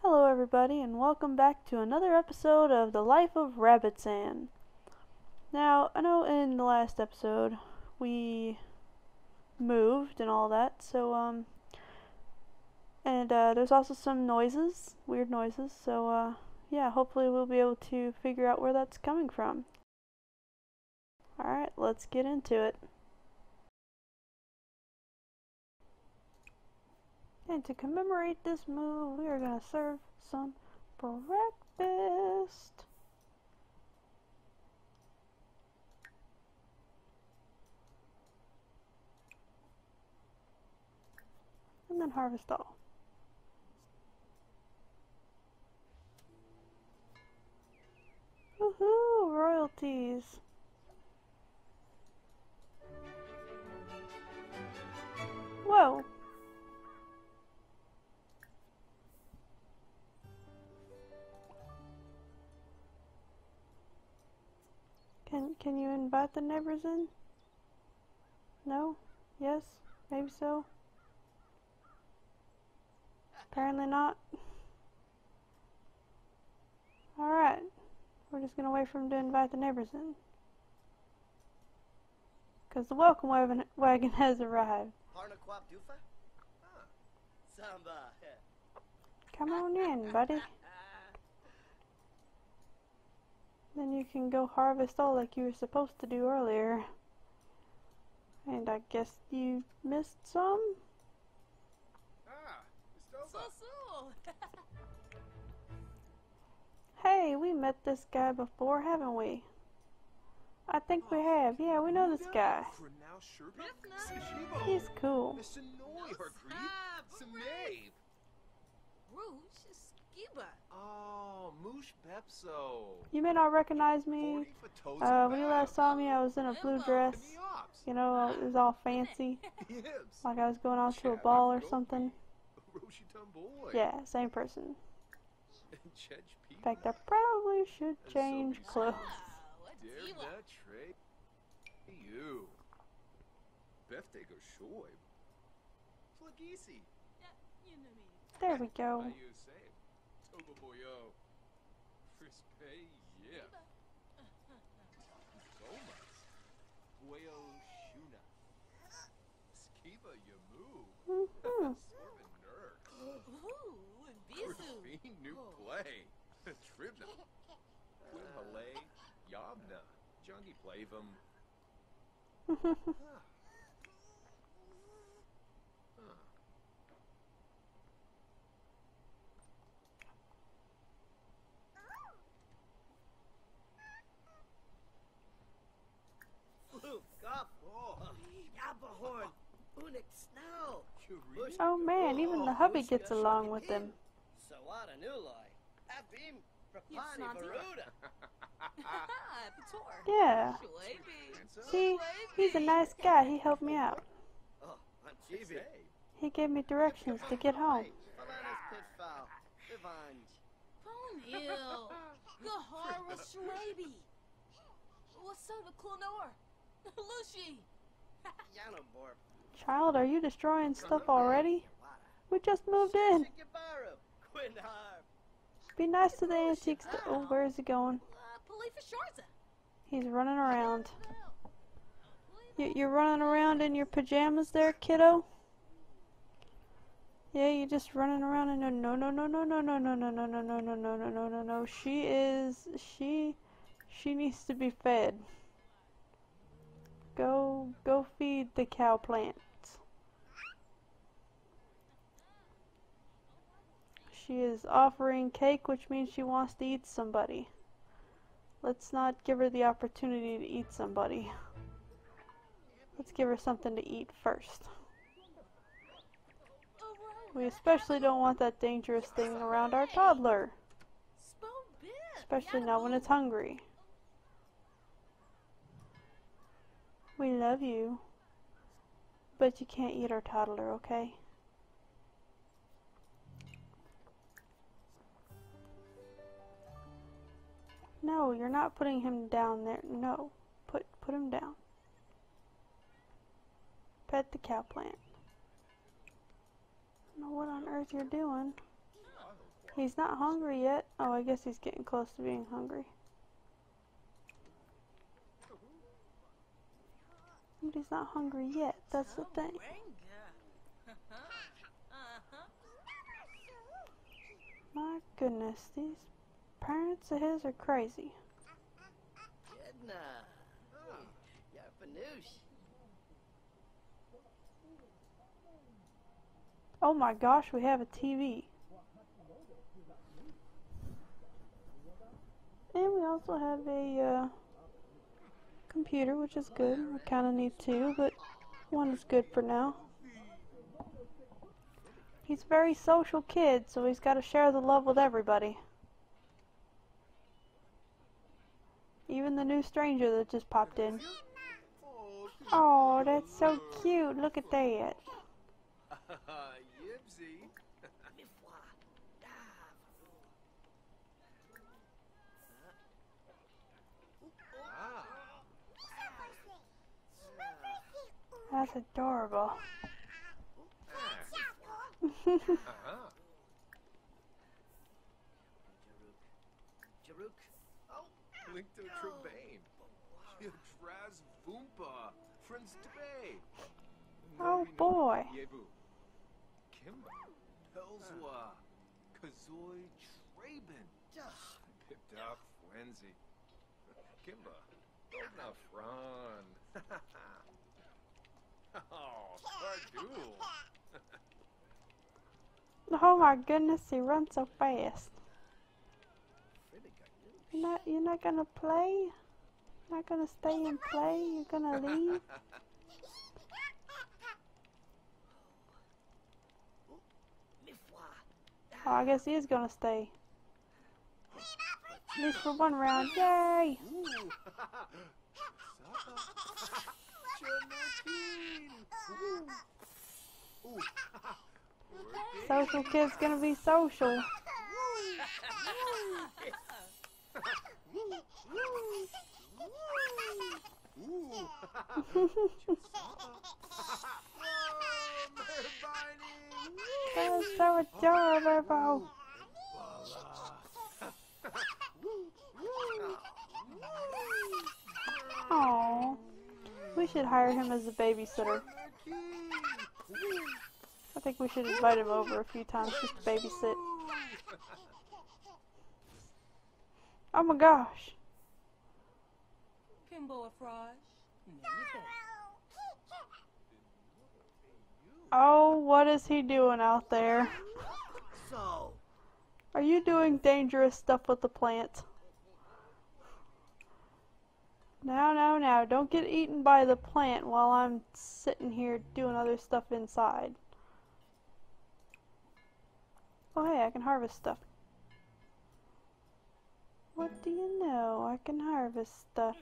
Hello everybody and welcome back to another episode of The Life of Rabbitzan. Now, I know in the last episode we moved and all that, so there's also some noises, weird noises, so yeah, hopefully we'll be able to figure out where that's coming from. Alright, let's get into it. And to commemorate this move, we are going to serve some breakfast. And then harvest all. Woohoo! Royalties! Whoa! Can you invite the neighbors in? No? Yes? Maybe so? Apparently not. Alright. We're just gonna wait for him to invite the neighbors in. Because the welcome wagon has arrived. Come on in, buddy. Then you can go harvest all like you were supposed to do earlier. And I guess you missed some? Hey, we met this guy before, haven't we? I think we have. Yeah, we know this guy. He's cool. Oh, Moosh Bepso. You may not recognize me. When you last saw me, I was in a blue dress. You know, it was all fancy. Like I was going out to a ball or something. Yeah, same person. In fact, I probably should change clothes. There we go. Mm-hmm. New play. Tribna. Quimhalay. Yabna. Jungie Plavum. Oh man, even the hubby gets along with them. Yeah. See, he's a nice guy. He helped me out. He gave me directions to get home. Child, are you destroying stuff already? We just moved in. Be nice to the antiques. Oh, where is he going? He's running around. You're running around in your pajamas there, kiddo? Yeah, you're just running around and no. She needs to be fed. Go feed the cow plants. She is offering cake, which means she wants to eat somebody. Let's not give her the opportunity to eat somebody. Let's give her something to eat first. We especially don't want that dangerous thing around our toddler. Especially not when it's hungry. We love you. But you can't eat our toddler, okay? No, you're not putting him down there. No. Put him down. Pet the cow plant. I don't know what on earth you're doing. He's not hungry yet. Oh, I guess he's getting close to being hungry. But he's not hungry yet. That's the thing. My goodness, these parents of his are crazy. Oh my gosh, we have a TV. And we also have a computer, which is good. We kind of need two, but one is good for now. He's a very social kid, so he's got to share the love with everybody. Even the new stranger that just popped in. Oh, that's so cute. Look at that. That's adorable. Oh boy. Oh my goodness, he runs so fast. You're not gonna play? Not gonna stay and play? You're gonna leave? Oh, I guess he is gonna stay. At least for one round. Yay! Social kid's gonna be social. That's so adorable. Aww. We should hire him as a babysitter. I think we should invite him over a few times just to babysit. Oh my gosh. Oh, what is he doing out there? Are you doing dangerous stuff with the plant? No, don't get eaten by the plant while I'm sitting here doing other stuff inside. Oh hey, I can harvest stuff. What do you know? I can harvest stuff.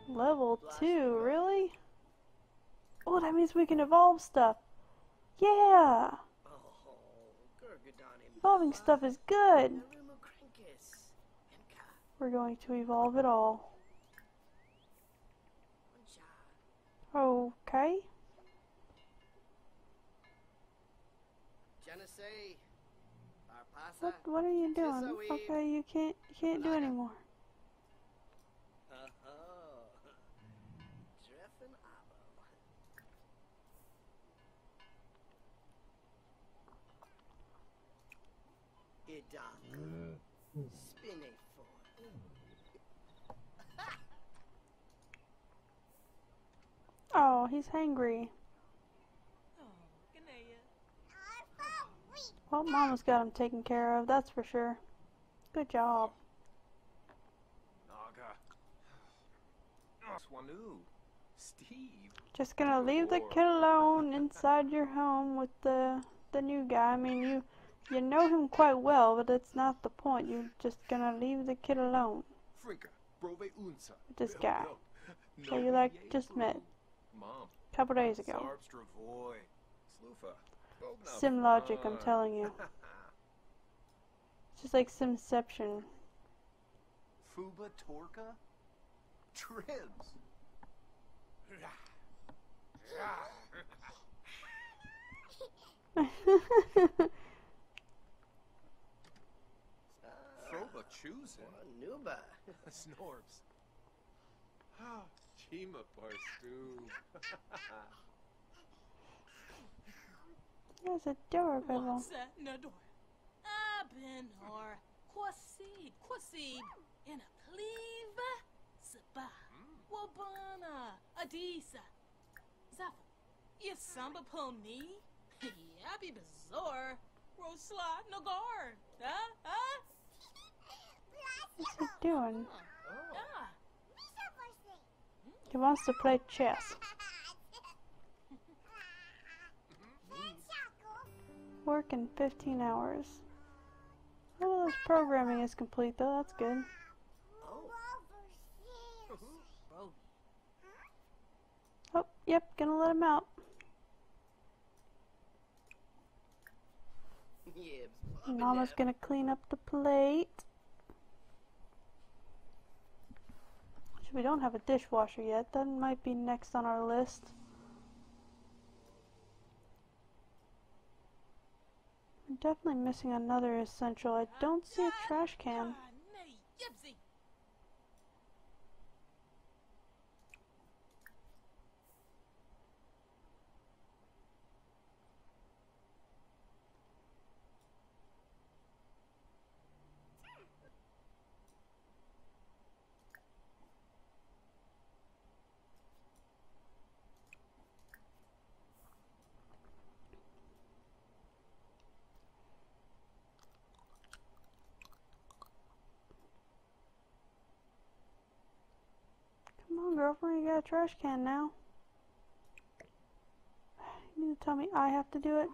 Level 2, really? Oh, that means we can evolve stuff. Yeah! Evolving stuff is good. We're going to evolve it all. Okay. What are you doing? Okay, you can't do anymore. Oh, he's hangry. Well, Mama's got him taken care of, that's for sure. Good job. Just gonna leave the kid alone inside your home with the new guy. I mean, you know him quite well, but that's not the point. You're just gonna leave the kid alone with this guy that you just met a couple days ago. Sim logic, I'm telling you. It's just like Simception. Fuba Torka? Tribs. choosing. Nuba. Snorbs. Ah, Chima Barstoob. That's adorable. What's that? Nador. Abenor. Quasid. In a cleave. Saba. Wabana. Adisa. Zafu. Yasamba Pony. Yabi Bazor. Rosla Nagar. Huh? What's he doing? Ah. He wants to play chess. Work in 15 hours. Well, this programming is complete though, that's good. Oh, yep, gonna let him out. Mama's gonna clean up the plate. We don't have a dishwasher yet. That might be next on our list. We're definitely missing another essential. I don't see a trash can. Come on, girlfriend, you got a trash can now. You mean to tell me I have to do it?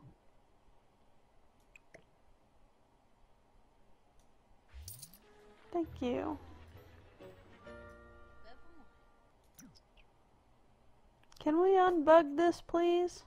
Thank you. Can we unbug this, please?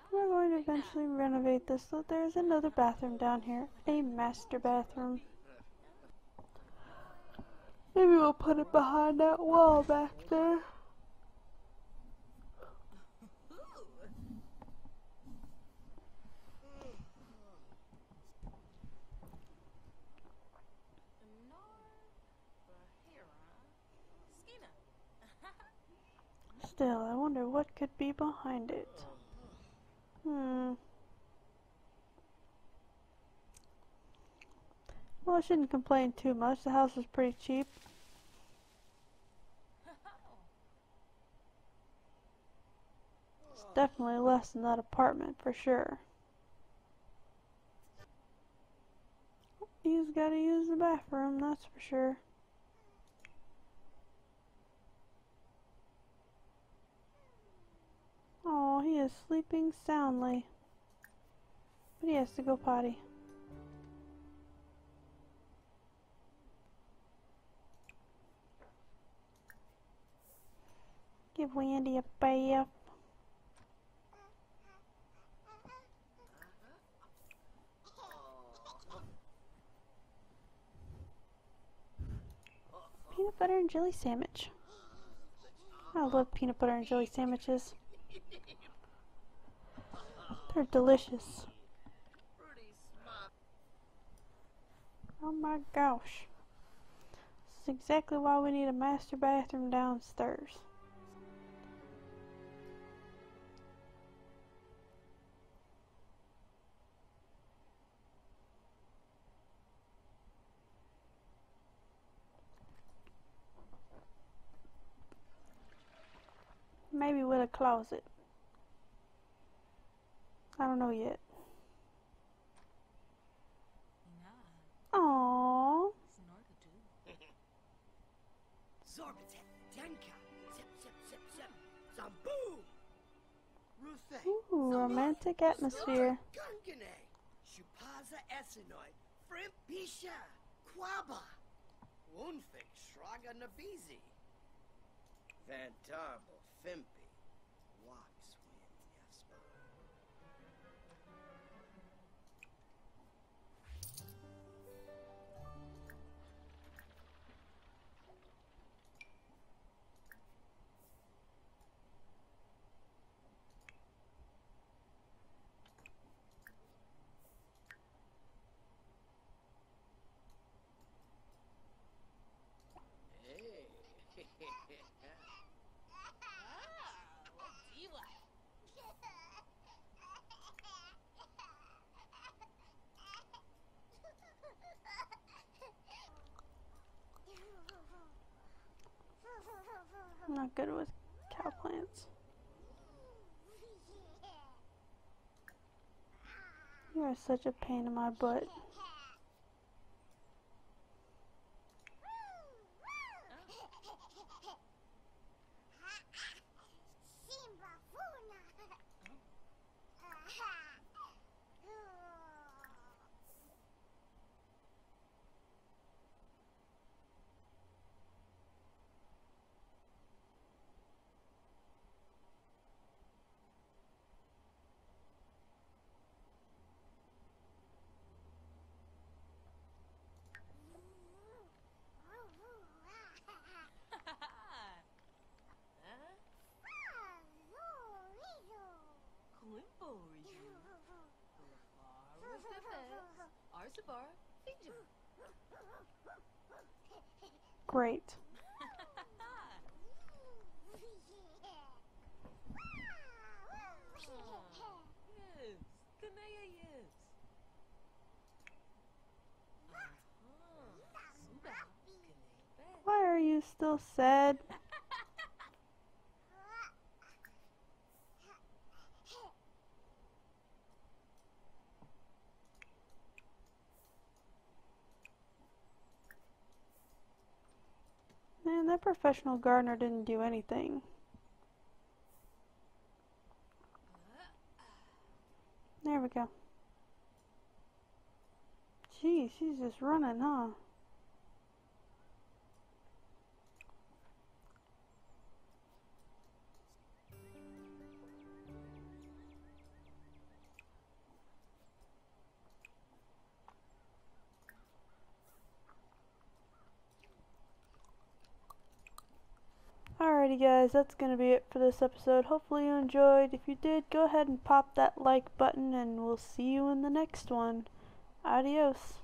We're going to eventually renovate this, so there's another bathroom down here. A master bathroom. Maybe we'll put it behind that wall back there. Still, I wonder what could be behind it. Well, I shouldn't complain too much. The house is pretty cheap. It's definitely less than that apartment, for sure. He's got to use the bathroom, that's for sure. Oh, he is sleeping soundly. But he has to go potty. Give Wendy a bath. Peanut butter and jelly sandwich. I love peanut butter and jelly sandwiches. They're delicious. Oh my gosh. This is exactly why we need a master bathroom downstairs. Maybe with a closet. I don't know yet. Aww. Ooh, romantic atmosphere. not good with cow plants. You are such a pain in my butt. Great. Why are you still sad? Man, that professional gardener didn't do anything. There we go. Gee, she's just running, huh? Alrighty guys, that's going to be it for this episode. Hopefully you enjoyed. If you did, go ahead and pop that like button and we'll see you in the next one. Adios.